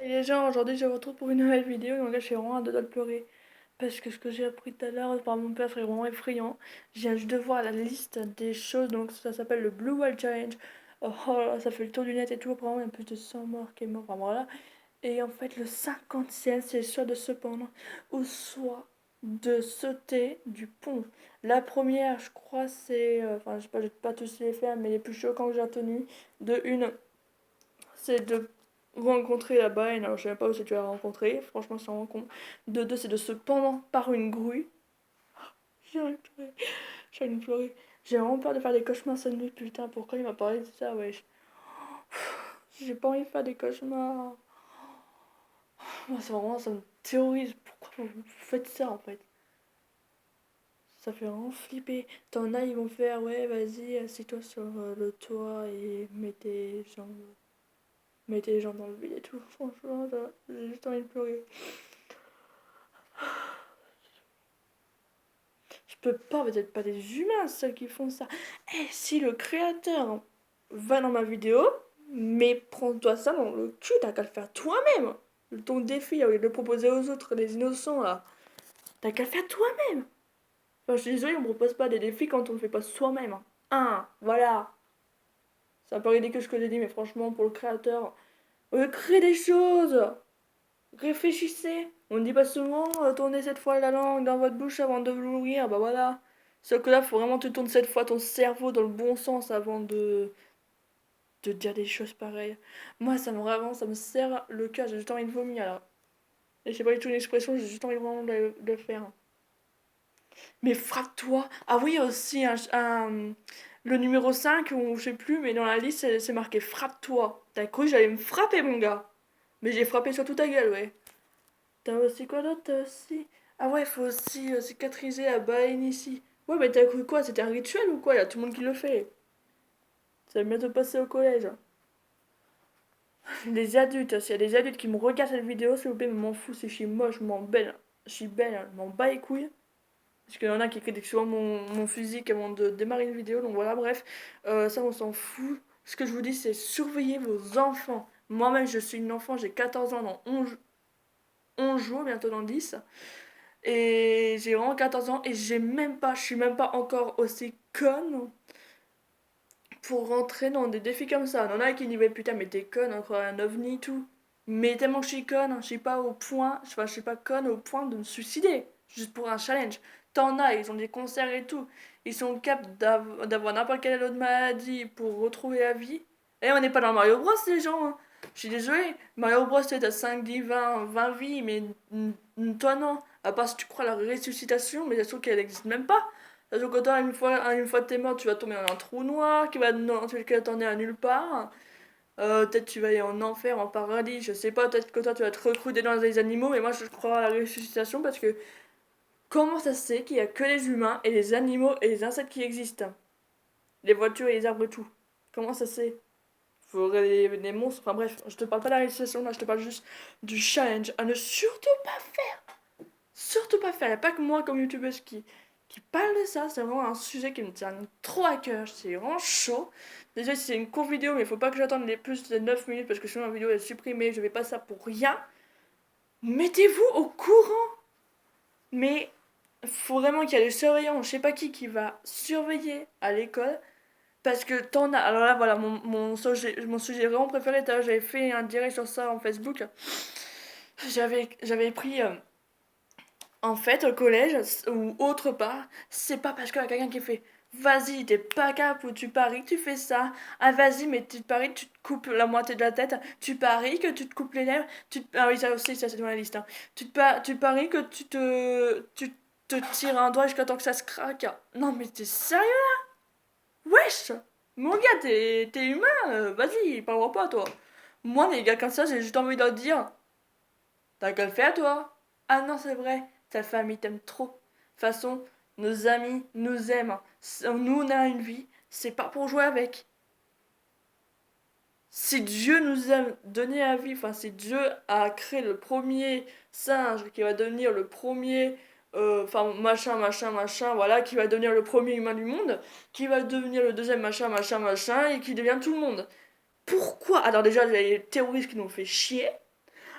Et les gens, aujourd'hui je vous retrouve pour une nouvelle vidéo, donc là je suis vraiment à deux doigts de pleurer. Parce que ce que j'ai appris tout à l'heure par mon père c'est vraiment effrayant. Je viens juste de voir la liste des choses, donc ça s'appelle le Blue Whale Challenge. Oh là, ça fait le tour du net et tout, apparemment il y a plus de 100 morts qui est mort, enfin voilà. Et en fait le 50e c'est soit de se pendre, ou soit de sauter du pont. La première je crois c'est, enfin je sais pas, j'ai pas tous les faire, mais les plus choquants que j'ai retenus, de une c'est de rencontrer la baleine. Alors, je sais même pas où c'est que tu vas rencontrer. Franchement, c'est vraiment con. De deux, c'est de se pendre par une grue. J'ai envie de pleurer. J'ai envie de pleurer. J'ai vraiment peur de faire des cauchemars cette nuit. Putain, pourquoi il m'a parlé de ça, wesh. J'ai pas envie de faire des cauchemars. Moi, c'est vraiment, ça me terrorise. Pourquoi vous faites ça, en fait? Ça fait vraiment flipper. T'en as, ils vont faire, ouais, vas-y, assieds-toi sur le toit et mets tes jambes dans le vide et tout. Franchement, j'ai juste envie de pleurer. Je peux pas, vous êtes pas des humains, ceux qui font ça. Eh, si le créateur va dans ma vidéo, mais prends-toi ça dans le cul, t'as qu'à le faire toi-même. Ton défi, au lieu de le proposer aux autres, les innocents, là, t'as qu'à le faire toi-même. Enfin, je suis désolée, on propose pas des défis quand on le fait pas soi-même. Voilà. C'est un peu ridicule ce que j'ai dit, mais franchement, pour le créateur, créez des choses. Réfléchissez. On ne dit pas souvent tournez cette fois la langue dans votre bouche avant de l'ouvrir. Bah voilà. Sauf que là, faut vraiment que tu tournes cette fois ton cerveau dans le bon sens avant de dire des choses pareilles. Moi, ça me serre le cœur. J'ai juste envie de vomir là. Et je sais pas du tout une expression, j'ai juste envie vraiment de le faire. Mais frappe-toi. Ah oui, aussi le numéro 5 ou je sais plus, mais dans la liste, c'est marqué frappe-toi. T'as cru que j'allais me frapper, mon gars. Mais j'ai frappé sur toute ta gueule, ouais. T'as aussi quoi d'autre? T'as aussi. Ah ouais, faut aussi cicatriser la baïne ici. Ouais, mais t'as cru quoi? C'était un rituel ou quoi? Y a tout le monde qui le fait. Ça va bientôt passer au collège. Les adultes, s'il y a des adultes qui me regardent cette vidéo, s'il vous plaît, mais m'en fous, si je suis moche, je m'en belle. Je suis belle, hein, je m'en bats les couilles. Parce qu'il y en a qui critiquent souvent mon physique avant de démarrer une vidéo, donc voilà, bref. Ça, on s'en fout. Ce que je vous dis, c'est surveiller vos enfants. Moi-même, je suis une enfant, j'ai 14 ans dans 11 jours, bientôt dans 10. Et j'ai vraiment 14 ans et je suis même pas encore aussi conne pour rentrer dans des défis comme ça. Il y en a qui disent, putain, mais t'es conne, encore un ovni, tout. Mais tellement que je suis conne, je suis pas au point, je suis pas conne au point de me suicider, juste pour un challenge. T'en as, ils ont des concerts et tout. Ils sont capables d'avoir n'importe quelle autre maladie pour retrouver la vie. Et on n'est pas dans Mario Bros, les gens, hein. Je suis désolée, Mario Bros, t'as 5, 10, 20 vies, mais toi non. À part si tu crois à la ressuscitation, mais ça se trouve qu'elle n'existe même pas. Ça se trouve que toi, une fois que t'es mort, tu vas tomber dans un trou noir qui va t'emmener à nulle part. Peut-être tu vas aller en enfer, en paradis, je sais pas, peut-être que toi tu vas te recruter dans les animaux, mais moi je crois à la ressuscitation parce que comment ça se fait qu'il y a que les humains et les animaux et les insectes qui existent? Les voitures et les arbres et tout. Comment ça se fait? Faudrait des monstres, enfin bref, je te parle pas de la ressuscitation là, je te parle juste du challenge à ne surtout pas faire. Surtout pas faire. Il n'y a pas que moi comme youtubeuse qui parle de ça. C'est vraiment un sujet qui me tient trop à cœur. C'est vraiment chaud. Déjà, c'est une courte vidéo, mais il faut pas que j'attende les plus de 9 minutes parce que sinon la vidéo est supprimée. Je vais pas ça pour rien. Mettez-vous au courant. Mais faut vraiment qu'il y ait des surveillants, je sais pas qui va surveiller à l'école. Parce que t'en as. Alors là, voilà, mon sujet vraiment préféré. J'avais fait un direct sur ça en Facebook. J'avais pris. En fait, au collège ou autre part, c'est pas parce qu'il y a quelqu'un qui fait vas-y, t'es pas cap ou tu paries que tu fais ça. Ah, vas-y, mais tu paries que tu te coupes la moitié de la tête. Tu paries que tu te coupes les lèvres. Ah oui, ça aussi, ça c'est dans la liste, hein. Tu paries que tu te tires un doigt jusqu'à temps que ça se craque. Non, mais t'es sérieux? Wesh! Mon gars, t'es humain? Vas-y, parle pas, toi. Moi, les gars comme ça, j'ai juste envie de leur dire t'as qu'à le faire, toi. Ah non, c'est vrai, ta famille t'aime trop. De toute façon, nos amis nous aiment. Nous, on a une vie, c'est pas pour jouer avec. Si Dieu nous a donné la vie, enfin, si Dieu a créé le premier singe qui va devenir le premier, enfin, machin, machin, machin, voilà, qui va devenir le premier humain du monde, qui va devenir le deuxième machin, machin, machin, et qui devient tout le monde. Pourquoi? Alors, déjà, il y a les terroristes qui nous fait chier.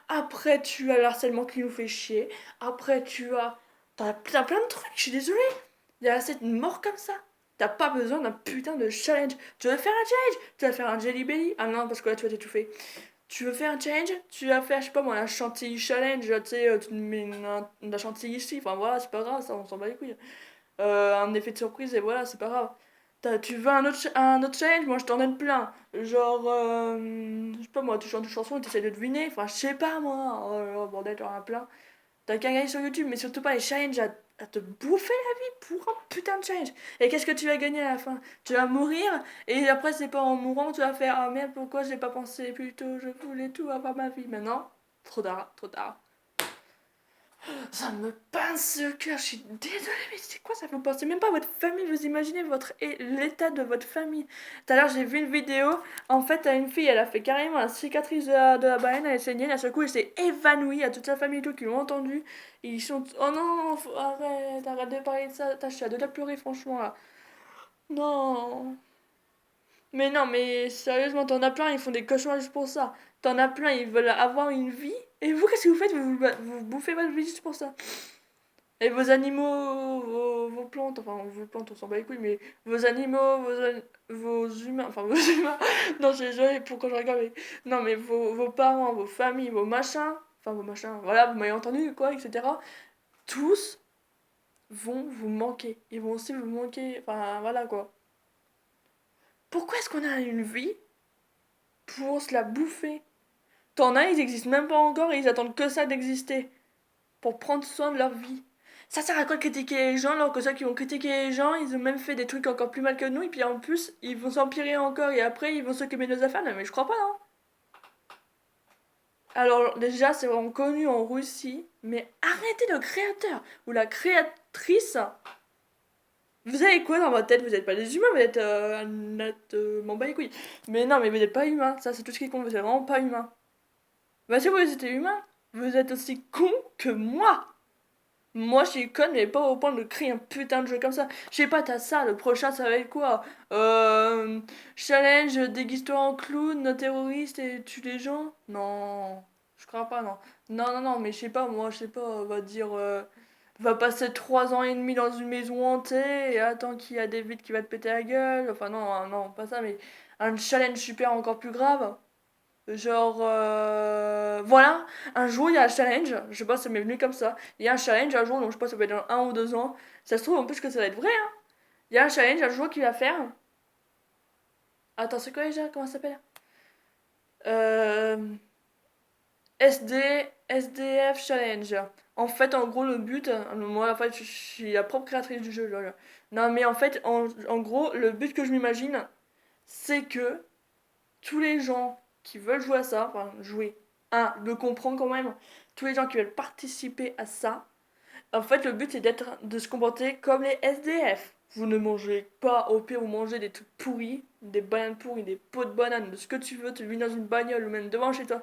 Après, tu as le harcèlement qui nous fait chier. Après, t'as plein de trucs, je suis désolée. Il y a assez de morts comme ça. T'as pas besoin d'un putain de challenge. Tu veux faire un challenge? Tu vas faire un Jelly Belly? Ah non, parce que là, tu vas t'étouffer. Tu veux faire un challenge? Tu vas faire, je sais pas moi, un chantilly challenge. Tu sais, tu mets la chantilly ici. Enfin voilà, c'est pas grave, ça, on s'en bat les couilles. Un effet de surprise et voilà, c'est pas grave. Tu veux un autre challenge? Moi je t'en donne plein. Genre, je sais pas moi, tu chantes une chanson et tu essaies de deviner. Enfin, je sais pas moi. Oh, là là, bordel, t'en as plein. T'as qu'à gagner sur YouTube, mais surtout pas les challenges à te bouffer la vie pour un putain de challenge. Et qu'est-ce que tu vas gagner à la fin? Tu vas mourir et après, c'est pas en mourant que tu vas faire ah merde, pourquoi j'ai pas pensé plus tôt? Je voulais tout avoir ma vie. Maintenant, trop tard, trop tard. Ça me pince le cœur, je suis désolée, mais c'est quoi ça? Vous pensez même pas à votre famille, vous imaginez l'état de votre famille. Tout à l'heure, j'ai vu une vidéo, en fait, t'as une fille, elle a fait carrément la cicatrice de la baleine, elle est saignée, à ce coup, elle s'est évanouie, à toute sa famille et tout qui l'ont entendu. Ils sont. Oh non, non, arrête de parler de ça, je suis à deux de pleurer, franchement, là. Non. Mais non, mais sérieusement, t'en as plein, ils font des cauchemars juste pour ça. T'en as plein, ils veulent avoir une vie. Et vous, qu'est-ce que vous faites? Vous bouffez votre vie juste pour ça. Et vos animaux, vos plantes, enfin vos plantes on s'en bat les couilles, mais vos animaux, vos humains, enfin vos humains, non j'ai jamais, pourquoi je rigole, mais non mais vos parents, vos familles, vos machins, enfin vos machins, voilà, vous m'avez entendu quoi, etc. Tous vont vous manquer, ils vont aussi vous manquer, enfin voilà quoi. Pourquoi est-ce qu'on a une vie pour se la bouffer? T'en as, ils existent même pas encore et ils attendent que ça d'exister. Pour prendre soin de leur vie. Ça sert à quoi de critiquer les gens alors que ceux qui vont critiquer les gens, ils ont même fait des trucs encore plus mal que nous et puis en plus, ils vont s'empirer encore et après, ils vont s'occuper de nos affaires. Non, mais je crois pas, non. Alors déjà, c'est vraiment connu en Russie, mais arrêtez le créateur ou la créatrice. Vous avez quoi dans votre tête? Vous êtes pas des humains, vous êtes m'en bats les couilles. Mais non, mais vous êtes pas humain. Ça, c'est tout ce qui compte. Vous êtes vraiment pas humain. Bah si vous étiez humain, vous êtes aussi con que moi. Moi, je suis conne, mais pas au point de créer un putain de jeu comme ça. Je sais pas, t'as ça, le prochain, ça va être quoi? Challenge, déguise-toi en clown, terroriste et tue les gens? Non, je crois pas, non. Non, non, non, mais je sais pas, moi, je sais pas, on va dire... va passer 3 ans et demi dans une maison hantée et attends qu'il y a des vides qui va te péter la gueule. Enfin, non, hein, non, pas ça, mais un challenge super encore plus grave. Genre, voilà, un jour il y a un challenge, je sais pas, ça m'est venu comme ça. Il y a un challenge un jour, donc je sais pas, ça peut être dans 1 ou 2 ans. Ça se trouve en plus que ça va être vrai, hein. Il y a un challenge un jour qu'il va faire. Attends, c'est quoi déjà? Comment ça s'appelle? Euh, SDF Challenge. En fait, en gros, le but, moi, en fait, je suis la propre créatrice du jeu, là. Non, mais en fait, en gros, le but que je m'imagine, c'est que tous les gens qui veulent jouer à ça, enfin jouer, le comprendre quand même, tous les gens qui veulent participer à ça, en fait le but c'est de se comporter comme les SDF. Vous ne mangez pas, au pire vous mangez des trucs pourris, des bananes pourries, des pots de bananes, de ce que tu veux, tu vis dans une bagnole ou même devant chez toi.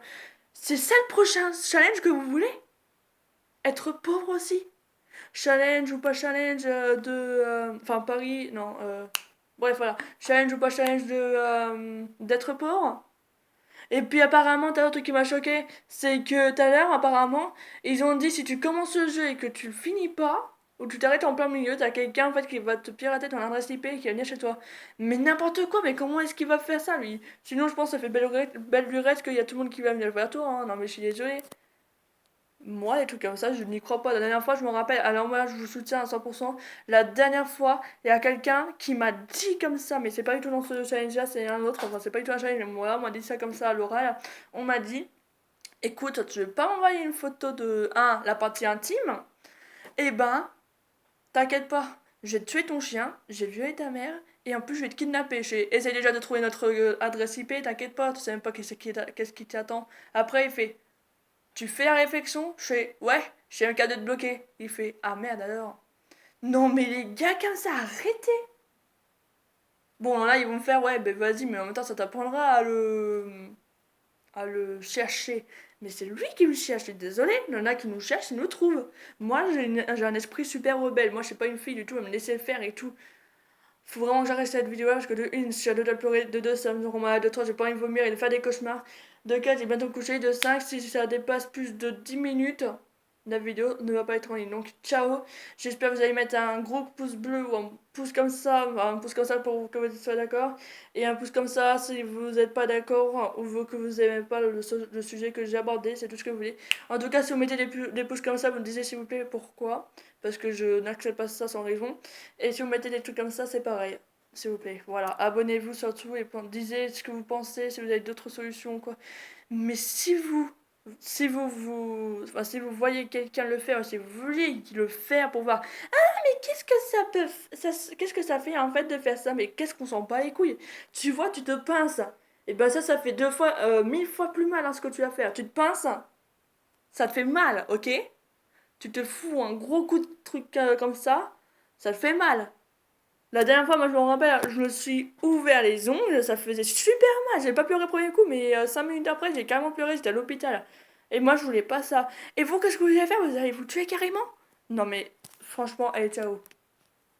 C'est ça le prochain challenge que vous voulez? Être pauvre aussi? Challenge ou pas challenge Enfin Paris, non, bref voilà. Challenge ou pas challenge d'être pauvre? Et puis apparemment, t'as un truc qui m'a choqué, c'est que tout à l'heure, apparemment, ils ont dit si tu commences le jeu et que tu le finis pas, ou tu t'arrêtes en plein milieu, t'as quelqu'un en fait qui va te pirater ton adresse IP et qui va venir chez toi. Mais n'importe quoi, mais comment est-ce qu'il va faire ça lui? Sinon, je pense que ça fait belle lurette qu'il y a tout le monde qui va venir vers toi, hein. Non mais je suis désolée. Moi, les trucs comme ça, je n'y crois pas. La dernière fois, je me rappelle, alors moi, je vous soutiens à 100%. La dernière fois, il y a quelqu'un qui m'a dit comme ça, mais c'est pas du tout dans ce challenge-là, c'est un autre, enfin, c'est pas du tout un challenge, mais moi, on m'a dit ça comme ça à l'oral. On m'a dit, écoute, tu veux pas m'envoyer une photo de, la partie intime? Eh ben, t'inquiète pas, je vais tuer ton chien, j'ai violé ta mère, et en plus, je vais te kidnapper. Essaye déjà de trouver notre adresse IP, t'inquiète pas, tu sais même pas qu'est-ce qui t'attend. Après, il fait. Tu fais la réflexion? Je fais ouais, j'ai un cadeau de bloqué. Il fait ah merde alors. Non mais les gars comme ça, arrêtez. Bon là ils vont me faire ouais ben vas-y mais en même temps ça t'apprendra à le chercher. Mais c'est lui qui me cherche, je suis désolée. Il y en a qui nous cherchent, ils nous trouvent. Moi j'ai un esprit super rebelle. Moi je suis pas une fille du tout à me laisser faire et tout. Faut vraiment que j'arrête cette vidéo là parce que de une, je suis à deux de pleurer, de deux ça me rend malade, de trois j'ai pas envie de vomir et de faire des cauchemars. De 4, j'ai bientôt couché. De 5, si ça dépasse plus de 10 minutes, la vidéo ne va pas être en ligne. Donc ciao, j'espère que vous allez mettre un gros pouce bleu ou un pouce comme ça, enfin, un pouce comme ça pour que vous soyez d'accord, et un pouce comme ça si vous n'êtes pas d'accord ou que vous n'aimez pas le sujet que j'ai abordé, c'est tout ce que vous voulez. En tout cas, si vous mettez des pouces comme ça, vous me disiez s'il vous plaît pourquoi, parce que je n'accepte pas ça sans raison. Et si vous mettez des trucs comme ça, c'est pareil. S'il vous plaît, voilà, abonnez-vous surtout et disez ce que vous pensez, si vous avez d'autres solutions, quoi. Mais enfin, si vous voyez quelqu'un le faire, si vous voulez le faire pour voir, ah mais qu'est-ce que ça peut, qu'est-ce que ça fait en fait de faire ça, mais qu'est-ce qu'on s'en bat les couilles. Tu vois, tu te pinces. Et ben ça fait 2 fois, 1000 fois plus mal hein, ce que tu vas faire. Tu te pinces, ça te fait mal, ok? Tu te fous un gros coup de truc comme ça te fait mal. La dernière fois, moi je me rappelle, je me suis ouvert les ongles, ça faisait super mal. J'ai pas pleuré le premier coup, mais 5 minutes après, j'ai carrément pleuré, j'étais à l'hôpital. Et moi, je voulais pas ça. Et vous, qu'est-ce que vous allez faire? Vous allez vous tuer carrément? Non, mais franchement, allez, ciao.